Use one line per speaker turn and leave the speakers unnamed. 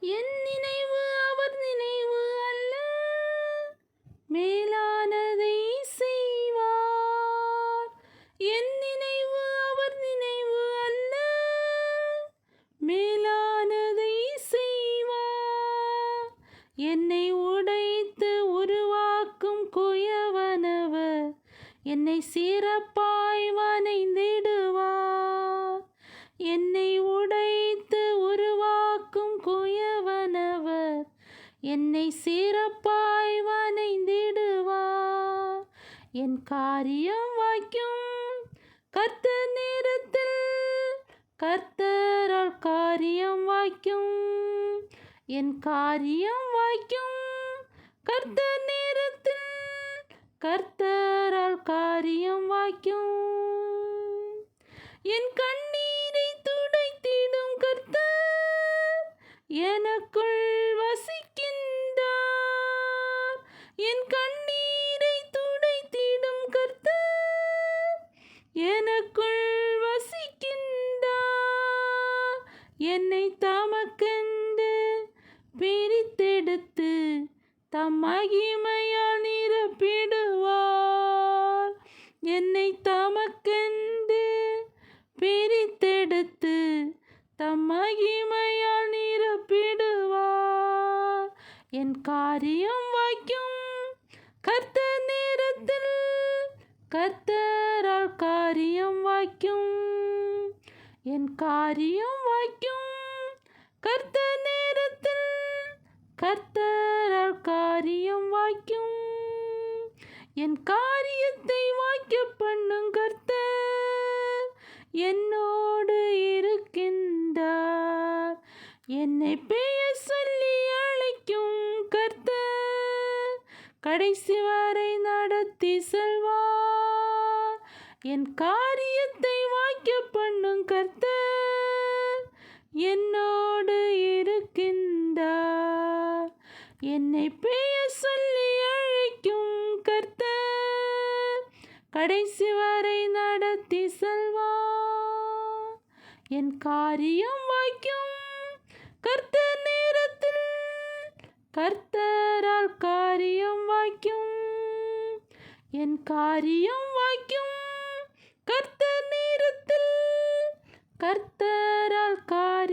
என் நினைவு அவர் நினைவு அல்ல, மேலானதை செய்வார். என் நினைவு அவர் நினைவு அல்ல, மேலானதை செய்வார். என்னை உடைத்து உருவாக்கும் குயவனவர் என்னை சிறப்பாய் வனைந்திடுவார். என்னை உடைத்து உருவாக்கும் குயவனவர் என்னை சிறப்பாய் வனைந்திடுவார். என் காரியம் வாய்க்கும் கர்த்தர் நேரத்தில், கர்த்தரால் காரியம் வாய்க்கும். என் காரியம் வாய்க்கும் கர்த்தர் நேரத்தில், கர்த்தரால் காரியம் வாய்க்கும். என் கண்ணீரை துடைத்திடும் கர்த்தர் எனக்குள் வசிக்கின்றார். என் கண்ணீரை துடைத்திடும் கர்த்தர் எனக்குள் வசிக்கின்றார். என்னை தமக்கென்று பிரித்தெடுத்து தம் மகிமையால் நிரப்பிடுவார். என்னை தமக்கென்று பிரித்தெடுத்து தம் மகிமையால் நிரப்பிடுவார். என் காரியம் வாய்க்கும் கர்த்தர் நேரத்தில், கர்த்தரால் காரியம் வாய்க்கும். என் காரியம் வாய்க்கும் கர்த்தர் நேரத்தில், கர்த்தரால் காரியம் வாய்க்கும். என் காரியத்தை வாய்க்க பண்ணும் கர்த்தர் என்னோடு இருக்கின்றார். என்னை பெயர் சொல்லி அழைக்கும் கர்த்தர் கடைசி வரை நடத்தி செல்வார். என் காரியத்தை வாய்க்க பண்ணும் கர்த்தர் என்னோடு இருக்கின்றார். என்னை பெயர் சொல்லி அழைக்கும் கர்த்தர் கடைசி வரை நடத்தி செல்வார். என் காரியம் வாய்க்கும் கர்த்தர் நேரத்தில், கர்த்தரால் காரியம் வாய்க்கும். என் காரியம் வாய்க்கும் கர்த்தர் நேரத்தில், கர்த்தரால் காரியம்